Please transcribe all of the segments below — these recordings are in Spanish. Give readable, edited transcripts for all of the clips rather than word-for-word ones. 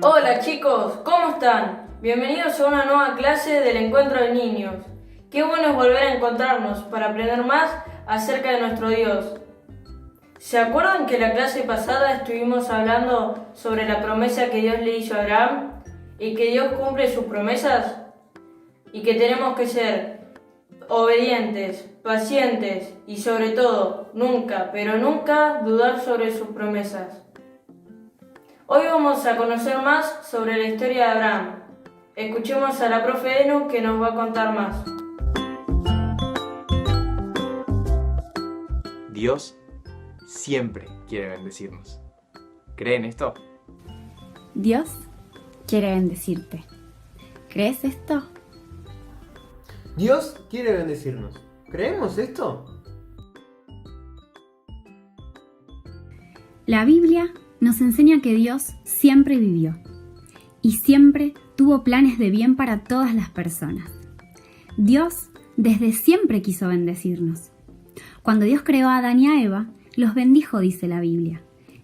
Hola chicos, ¿cómo están? Bienvenidos a una nueva clase del Encuentro de Niños. Qué bueno es volver a encontrarnos para aprender más acerca de nuestro Dios. ¿Se acuerdan que la clase pasada estuvimos hablando sobre la promesa que Dios le hizo a Abraham y que Dios cumple sus promesas? Y que tenemos que ser obedientes, pacientes y sobre todo, nunca, pero nunca dudar sobre sus promesas. Hoy vamos a conocer más sobre la historia de Abraham. Escuchemos a la profe Enu que nos va a contar más. Dios siempre quiere bendecirnos. ¿Creen esto? Dios quiere bendecirte. ¿Crees esto? Dios quiere bendecirnos. ¿Creemos esto? La Biblia nos enseña que Dios siempre vivió y siempre tuvo planes de bien para todas las personas. Dios desde siempre quiso bendecirnos. Cuando Dios creó a Adán y a Eva, los bendijo, dice la Biblia.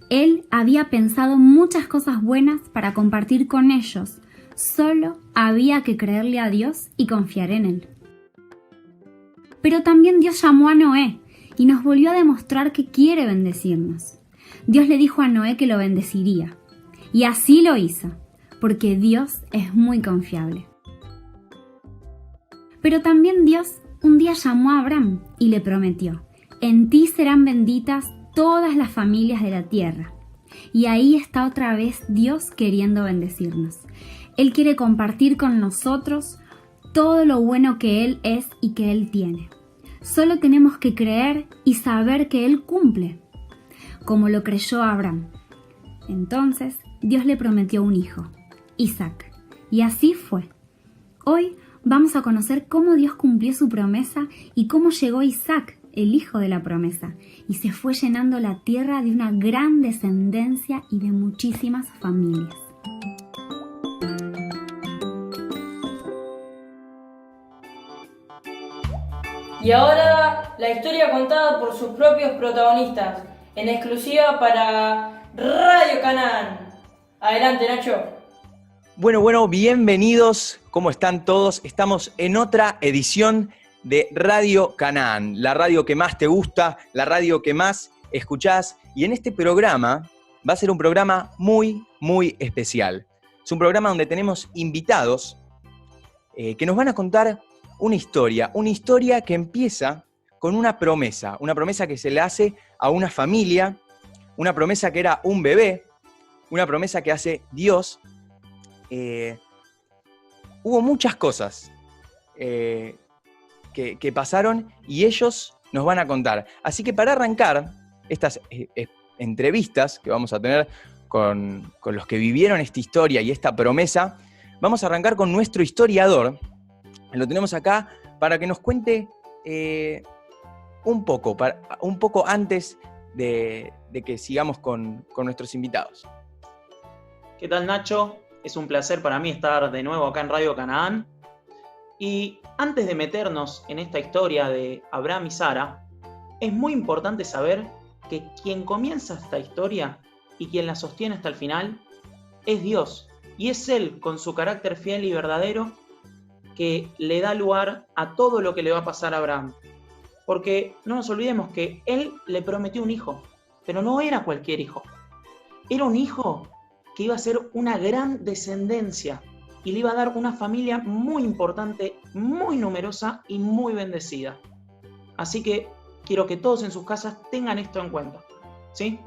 Él había pensado muchas cosas buenas para compartir con ellos. Solo había que creerle a Dios y confiar en Él. Pero también Dios llamó a Noé y nos volvió a demostrar que quiere bendecirnos. Dios le dijo a Noé que lo bendeciría. Y así lo hizo, porque Dios es muy confiable. Pero también Dios un día llamó a Abraham y le prometió: en ti serán benditas todas las familias de la tierra. Y ahí está otra vez Dios queriendo bendecirnos. Él quiere compartir con nosotros todo lo bueno que Él es y que Él tiene. Solo tenemos que creer y saber que Él cumple, como lo creyó Abraham. Entonces Dios le prometió un hijo, Isaac, y así fue. Hoy vamos a conocer cómo Dios cumplió su promesa y cómo llegó Isaac, el hijo de la promesa, y se fue llenando la tierra de una gran descendencia y de muchísimas familias. Y ahora la historia contada por sus propios protagonistas, en exclusiva para Radio Canaán. Adelante, Nacho. Bueno, bienvenidos. ¿Cómo están todos? Estamos en otra edición de Radio Canaán, la radio que más te gusta, la radio que más escuchás. Y en este programa va a ser un programa muy, muy especial. Es un programa donde tenemos invitados que nos van a contar una historia que empieza con una promesa que se le hace a una familia, una promesa que era un bebé, una promesa que hace Dios. Hubo muchas cosas que pasaron y ellos nos van a contar. Así que para arrancar estas entrevistas que vamos a tener con los que vivieron esta historia y esta promesa, vamos a arrancar con nuestro historiador. Lo tenemos acá para que nos cuente un poco antes de que sigamos con nuestros invitados. ¿Qué tal, Nacho? Es un placer para mí estar de nuevo acá en Radio Canaán. Y antes de meternos en esta historia de Abraham y Sara, es muy importante saber que quien comienza esta historia y quien la sostiene hasta el final es Dios. Y es Él, con su carácter fiel y verdadero, que le da lugar a todo lo que le va a pasar a Abraham. Porque no nos olvidemos que Él le prometió un hijo, pero no era cualquier hijo. Era un hijo que iba a ser una gran descendencia y le iba a dar una familia muy importante, muy numerosa y muy bendecida. Así que quiero que todos en sus casas tengan esto en cuenta, ¿sí?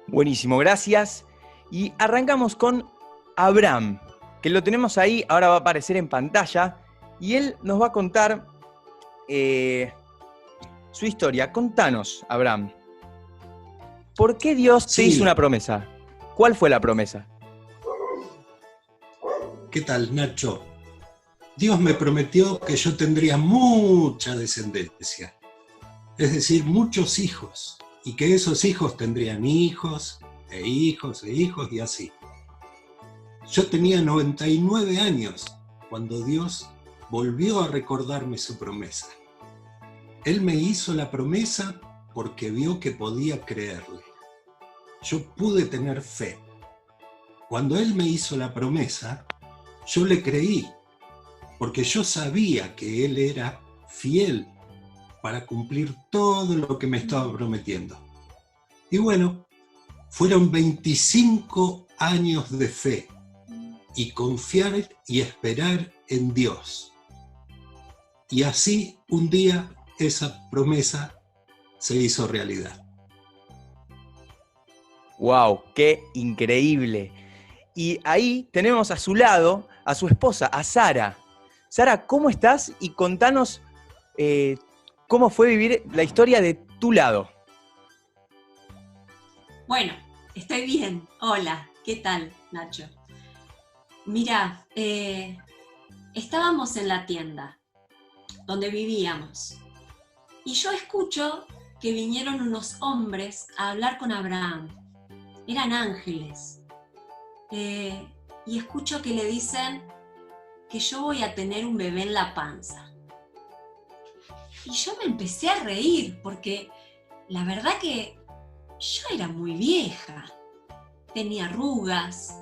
Buenísimo, gracias. Y arrancamos con Abraham, que lo tenemos ahí, ahora va a aparecer en pantalla, y él nos va a contar su historia. Contanos, Abraham, ¿por qué Dios te hizo una promesa? ¿Cuál fue la promesa? ¿Qué tal, Nacho? Dios me prometió que yo tendría mucha descendencia, es decir, muchos hijos, y que esos hijos tendrían hijos, e hijos, e hijos, y así. Yo tenía 99 años cuando Dios volvió a recordarme su promesa. Él me hizo la promesa porque vio que podía creerle. Yo pude tener fe. cuando él me hizo la promesa, yo le creí, porque yo sabía que él era fiel para cumplir todo lo que me estaba prometiendo. Y bueno, fueron 25 años de fe y confiar y esperar en Dios. Y así un día esa promesa se hizo realidad. ¡Wow! ¡Qué increíble! Y ahí tenemos a su lado a su esposa, a Sara. Sara, ¿cómo estás? Y contanos cómo fue vivir la historia de tu lado. Bueno, estoy bien. Hola, ¿qué tal, Nacho? Mira, estábamos en la tienda donde vivíamos y yo escucho que vinieron unos hombres a hablar con Abraham. Eran ángeles. Y escucho que le dicen que yo voy a tener un bebé en la panza. Y yo me empecé a reír porque la verdad que yo era muy vieja. Tenía arrugas,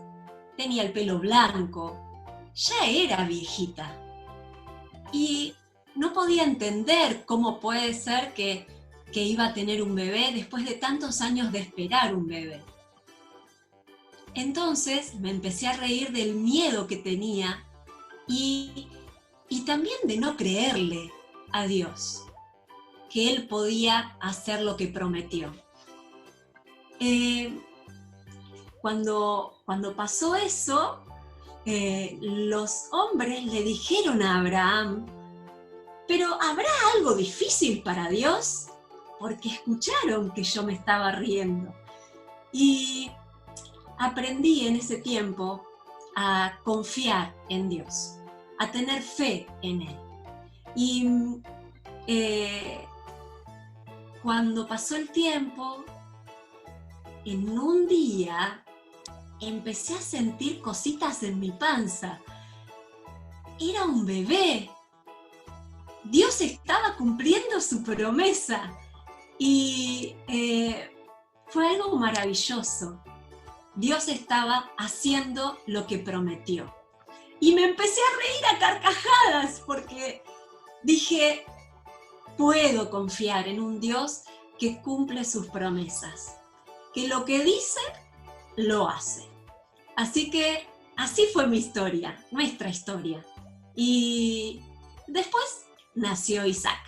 tenía el pelo blanco, ya era viejita. Y no podía entender cómo puede ser que iba a tener un bebé después de tantos años de esperar un bebé. Entonces me empecé a reír del miedo que tenía y también de no creerle a Dios, que Él podía hacer lo que prometió. Cuando pasó eso, los hombres le dijeron a Abraham, ¿pero habrá algo difícil para Dios? Porque escucharon que yo me estaba riendo. Y aprendí en ese tiempo a confiar en Dios, a tener fe en Él. Y cuando pasó el tiempo, en un día empecé a sentir cositas en mi panza. Era un bebé. Dios estaba cumpliendo su promesa. Y fue algo maravilloso. Dios estaba haciendo lo que prometió. Y me empecé a reír a carcajadas porque dije, puedo confiar en un Dios que cumple sus promesas, que lo que dice, lo hace. Así que así fue mi historia, nuestra historia. Y después nació Isaac.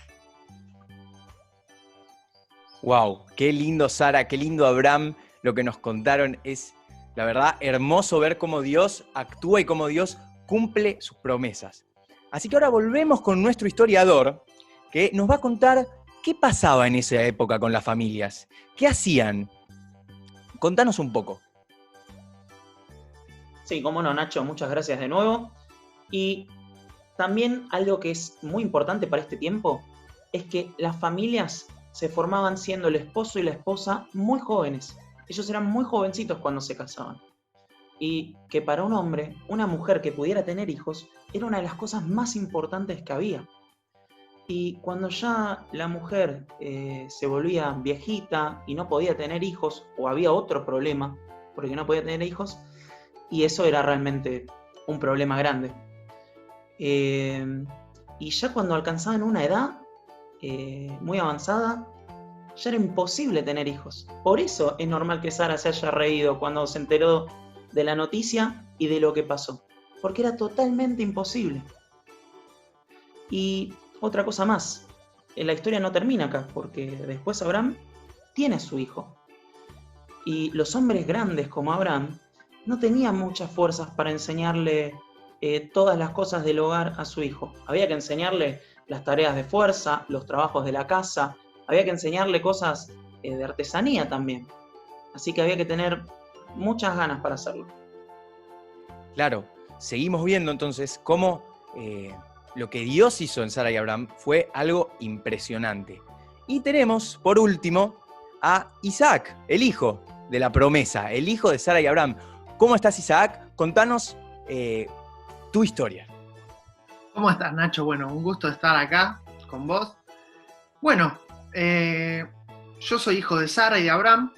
¡Wow! ¡Qué lindo, Sara! ¡Qué lindo, Abraham! Lo que nos contaron es, la verdad, hermoso ver cómo Dios actúa y cómo Dios cumple sus promesas. Así que ahora volvemos con nuestro historiador, que nos va a contar qué pasaba en esa época con las familias. ¿Qué hacían? Contanos un poco. Sí, cómo no, Nacho, muchas gracias de nuevo. Y también algo que es muy importante para este tiempo es que las familias se formaban siendo el esposo y la esposa muy jóvenes. Ellos eran muy jovencitos cuando se casaban. Y que para un hombre, una mujer que pudiera tener hijos, era una de las cosas más importantes que había. Y cuando ya la mujer se volvía viejita y no podía tener hijos, o había otro problema porque no podía tener hijos, y eso era realmente un problema grande. Y ya cuando alcanzaban una edad muy avanzada, ya era imposible tener hijos. Por eso es normal que Sara se haya reído cuando se enteró de la noticia y de lo que pasó, porque era totalmente imposible. Y otra cosa más, la historia no termina acá, porque después Abraham tiene a su hijo. Y los hombres grandes como Abraham no tenían muchas fuerzas para enseñarle todas las cosas del hogar a su hijo. Había que enseñarle las tareas de fuerza, los trabajos de la casa, había que enseñarle cosas de artesanía también. Así que había que tener muchas ganas para hacerlo. Claro, seguimos viendo entonces cómo lo que Dios hizo en Sara y Abraham fue algo impresionante. Y tenemos, por último, a Isaac, el hijo de la promesa, el hijo de Sara y Abraham. ¿Cómo estás, Isaac? Contanos tu historia. ¿Cómo estás, Nacho? Bueno, un gusto estar acá con vos. Bueno, yo soy hijo de Sara y de Abraham.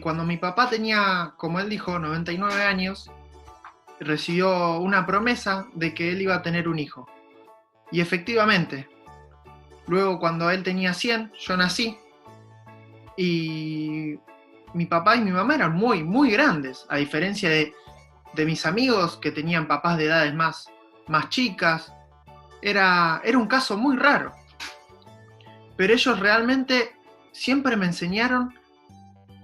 Cuando mi papá tenía, como él dijo, 99 años, recibió una promesa de que él iba a tener un hijo. Y efectivamente, luego cuando él tenía 100, yo nací. Y mi papá y mi mamá eran muy, muy grandes, a diferencia de mis amigos que tenían papás de edades más chicas. Era un caso muy raro. Pero ellos realmente siempre me enseñaron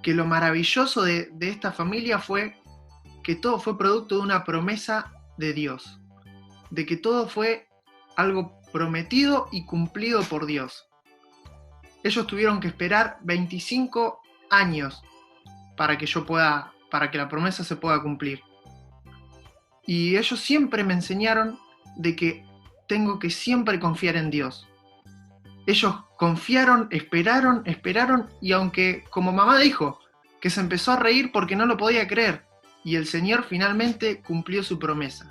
que lo maravilloso de esta familia fue que todo fue producto de una promesa de Dios, de que todo fue algo prometido y cumplido por Dios. Ellos tuvieron que esperar 25 años para que la promesa se pueda cumplir. Y ellos siempre me enseñaron de que tengo que siempre confiar en Dios. Ellos confiaron, esperaron, y aunque, como mamá dijo, que se empezó a reír porque no lo podía creer, y el Señor finalmente cumplió su promesa.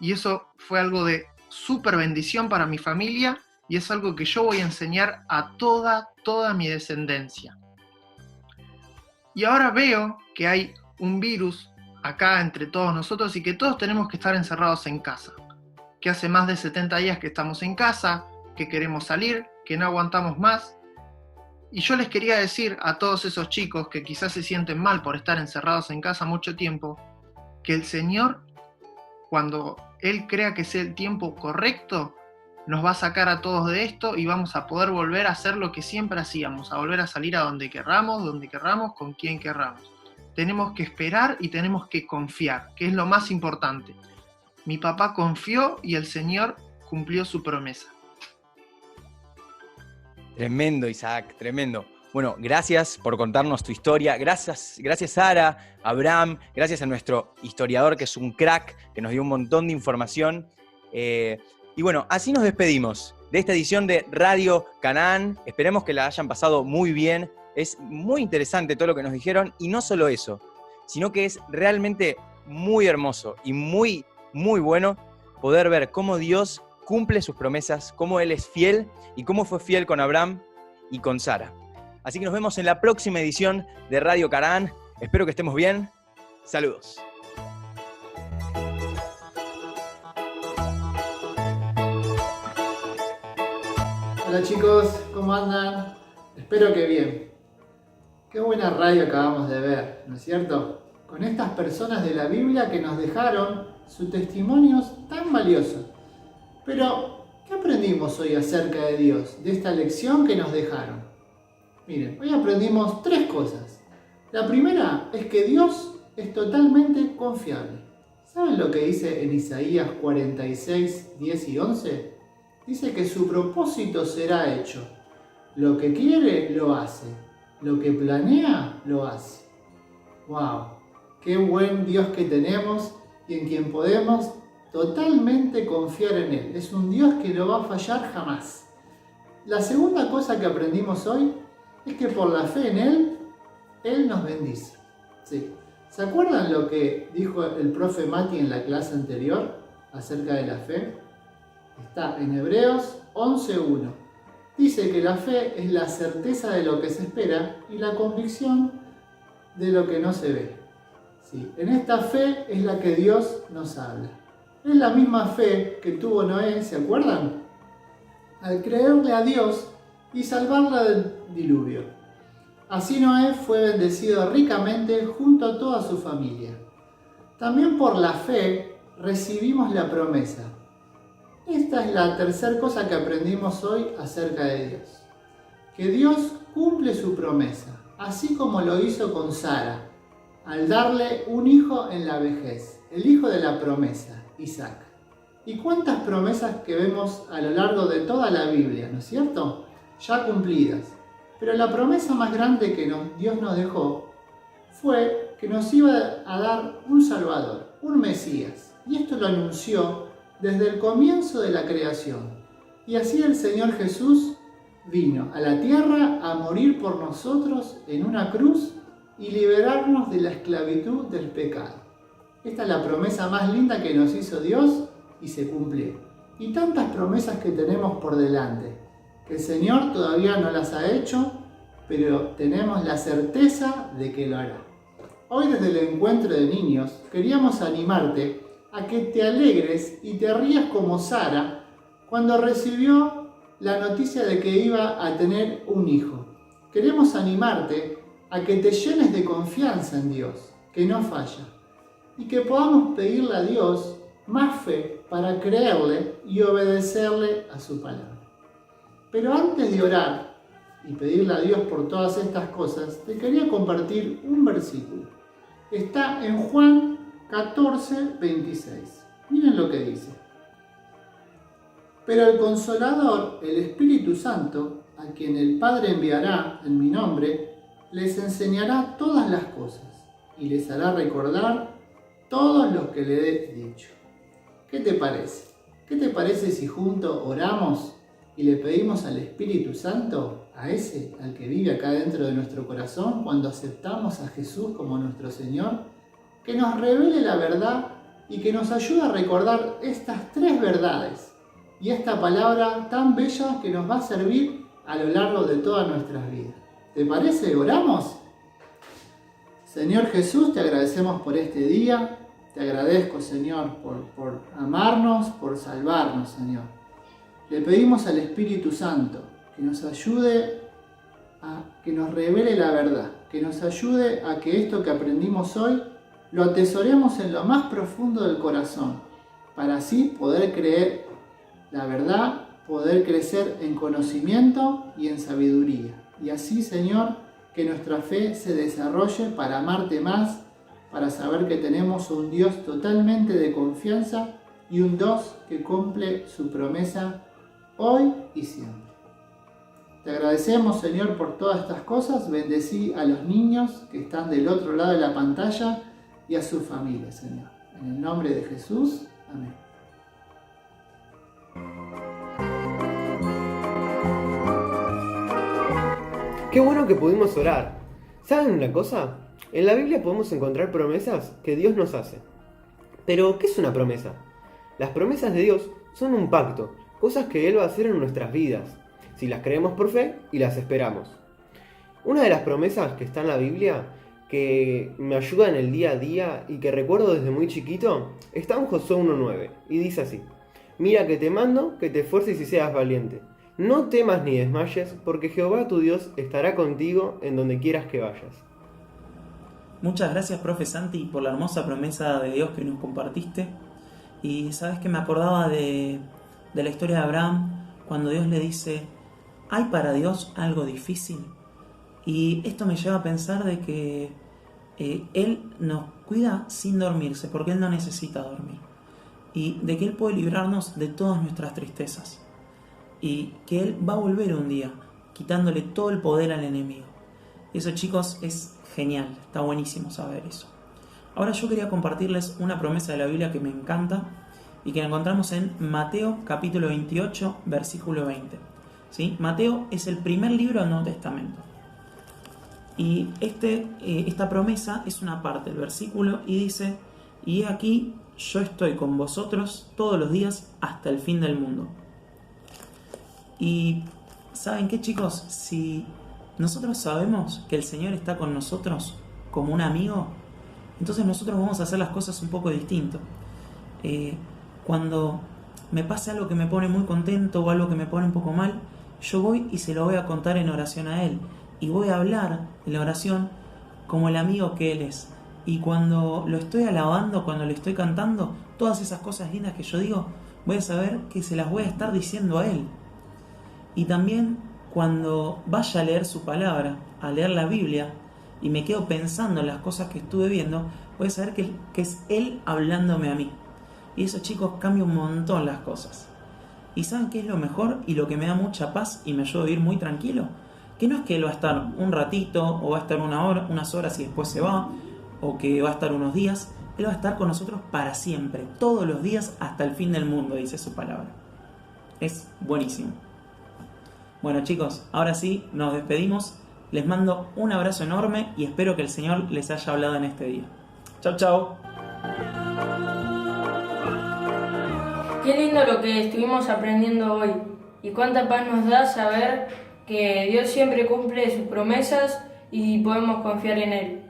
Y eso fue algo de súper bendición para mi familia, y es algo que yo voy a enseñar a toda mi descendencia. Y ahora veo que hay un virus acá entre todos nosotros y que todos tenemos que estar encerrados en casa. Que hace más de 70 días que estamos en casa, que queremos salir, que no aguantamos más. Y yo les quería decir a todos esos chicos que quizás se sienten mal por estar encerrados en casa mucho tiempo, que el Señor, cuando Él crea que sea el tiempo correcto, nos va a sacar a todos de esto y vamos a poder volver a hacer lo que siempre hacíamos, a volver a salir a donde querramos, con quien querramos. Tenemos que esperar y tenemos que confiar, que es lo más importante. Mi papá confió y el Señor cumplió su promesa. Tremendo, Isaac, tremendo. Bueno, gracias por contarnos tu historia. Gracias Sara, Abraham, gracias a nuestro historiador que es un crack, que nos dio un montón de información. Y bueno, así nos despedimos de esta edición de Radio Canaán. Esperemos que la hayan pasado muy bien. Es muy interesante todo lo que nos dijeron, y no solo eso, sino que es realmente muy hermoso y muy, muy bueno poder ver cómo Dios cumple sus promesas, cómo Él es fiel y cómo fue fiel con Abraham y con Sara. Así que nos vemos en la próxima edición de Radio Canaán. Espero que estemos bien. Saludos. Hola chicos, ¿cómo andan? Espero que bien. Qué buena radio acabamos de ver, ¿no es cierto? Con estas personas de la Biblia que nos dejaron sus testimonios tan valiosos. Pero, ¿qué aprendimos hoy acerca de Dios, de esta lección que nos dejaron? Miren, hoy aprendimos 3 cosas. La primera es que Dios es totalmente confiable. ¿Saben lo que dice en Isaías 46, 10 y 11? Dice que su propósito será hecho. Lo que quiere, lo hace. Lo que planea, lo hace. ¡Wow! ¡Qué buen Dios que tenemos y en quien podemos totalmente confiar en Él! Es un Dios que no va a fallar jamás. La segunda cosa que aprendimos hoy es que por la fe en Él, Él nos bendice. Sí. ¿Se acuerdan lo que dijo el profe Mati en la clase anterior acerca de la fe? Está en Hebreos 11:1. Dice que la fe es la certeza de lo que se espera y la convicción de lo que no se ve. Sí. En esta fe es la que Dios nos habla. Es la misma fe que tuvo Noé, ¿se acuerdan? Al creerle a Dios y salvarla del diluvio. Así Noé fue bendecido ricamente junto a toda su familia. También por la fe recibimos la promesa. Esta es la tercera cosa que aprendimos hoy acerca de Dios. Que Dios cumple su promesa, así como lo hizo con Sara, al darle un hijo en la vejez, el hijo de la promesa, Isaac. ¿Y cuántas promesas que vemos a lo largo de toda la Biblia, ¿no es cierto? Ya cumplidas. Pero la promesa más grande que Dios nos dejó fue que nos iba a dar un Salvador, un Mesías. Y esto lo anunció desde el comienzo de la creación. Y así el Señor Jesús vino a la tierra a morir por nosotros en una cruz y liberarnos de la esclavitud del pecado. Esta es la promesa más linda que nos hizo Dios y se cumplió. Y tantas promesas que tenemos por delante, que el Señor todavía no las ha hecho, pero tenemos la certeza de que lo hará. Hoy desde el encuentro de niños queríamos animarte a que te alegres y te rías como Sara cuando recibió la noticia de que iba a tener un hijo. Queremos animarte a que te llenes de confianza en Dios, que no falla, y que podamos pedirle a Dios más fe para creerle y obedecerle a su palabra. Pero antes de orar y pedirle a Dios por todas estas cosas, te quería compartir un versículo. Está en Juan 14, 26. Miren lo que dice. Pero el Consolador, el Espíritu Santo, a quien el Padre enviará en mi nombre, les enseñará todas las cosas y les hará recordar todos los que le he dicho. ¿Qué te parece? ¿Qué te parece si juntos oramos y le pedimos al Espíritu Santo, a ese, al que vive acá dentro de nuestro corazón, cuando aceptamos a Jesús como nuestro Señor, que nos revele la verdad y que nos ayude a recordar estas tres verdades y esta palabra tan bella que nos va a servir a lo largo de todas nuestras vidas? ¿Te parece? ¿Oramos? Señor Jesús, te agradecemos por este día. Te agradezco, Señor, por amarnos, por salvarnos, Señor. Le pedimos al Espíritu Santo que nos ayude a que nos revele la verdad, que nos ayude a que esto que aprendimos hoy lo atesoremos en lo más profundo del corazón, para así poder creer la verdad, poder crecer en conocimiento y en sabiduría. Y así, Señor, que nuestra fe se desarrolle para amarte más, para saber que tenemos un Dios totalmente de confianza y un Dios que cumple su promesa hoy y siempre. Te agradecemos, Señor, por todas estas cosas. Bendecí a los niños que están del otro lado de la pantalla y a su familia, Señor. En el nombre de Jesús. Amén. Qué bueno que pudimos orar. ¿Saben una cosa? En la Biblia podemos encontrar promesas que Dios nos hace. Pero, ¿qué es una promesa? Las promesas de Dios son un pacto, cosas que Él va a hacer en nuestras vidas, si las creemos por fe y las esperamos. Una de las promesas que está en la Biblia, que me ayuda en el día a día y que recuerdo desde muy chiquito, está en Josué 1:9 y dice así: Mira que te mando, que te esfuerces y seas valiente. No temas ni desmayes, porque Jehová tu Dios estará contigo en donde quieras que vayas. Muchas gracias, profe Santi, por la hermosa promesa de Dios que nos compartiste. Y sabes que me acordaba de la historia de Abraham, cuando Dios le dice: ¿hay para Dios algo difícil? Y esto me lleva a pensar de que Él nos cuida sin dormirse, porque Él no necesita dormir. Y de que Él puede librarnos de todas nuestras tristezas. Y que Él va a volver un día, quitándole todo el poder al enemigo. Y eso, chicos, es genial, está buenísimo saber eso. Ahora yo quería compartirles una promesa de la Biblia que me encanta y que la encontramos en Mateo capítulo 28, versículo 20. ¿Sí? Mateo es el primer libro del Nuevo Testamento. Y esta promesa es una parte del versículo y dice: y aquí yo estoy con vosotros todos los días hasta el fin del mundo. Y ¿saben qué, chicos? Si nosotros sabemos que el Señor está con nosotros como un amigo, entonces nosotros vamos a hacer las cosas un poco distinto. Cuando me pasa algo que me pone muy contento o algo que me pone un poco mal, yo voy y se lo voy a contar en oración a Él. Y voy a hablar en la oración como el amigo que Él es. Y cuando lo estoy alabando, cuando le estoy cantando, todas esas cosas lindas que yo digo, voy a saber que se las voy a estar diciendo a Él. Y también cuando vaya a leer su palabra, a leer la Biblia, y me quedo pensando en las cosas que estuve viendo, voy a saber que es Él hablándome a mí. Y eso, chicos, cambia un montón las cosas. ¿Y saben qué es lo mejor y lo que me da mucha paz y me ayuda a vivir muy tranquilo? Que no es que Él va a estar un ratito, o va a estar unas horas y después se va, o que va a estar unos días. Él va a estar con nosotros para siempre, todos los días hasta el fin del mundo, dice su palabra. Es buenísimo. Bueno, chicos, ahora sí, nos despedimos. Les mando un abrazo enorme y espero que el Señor les haya hablado en este día. Chau, chau. Qué lindo lo que estuvimos aprendiendo hoy y cuánta paz nos da saber que Dios siempre cumple sus promesas y podemos confiar en Él.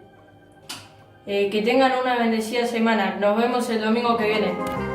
Que tengan una bendecida semana. Nos vemos el domingo que viene.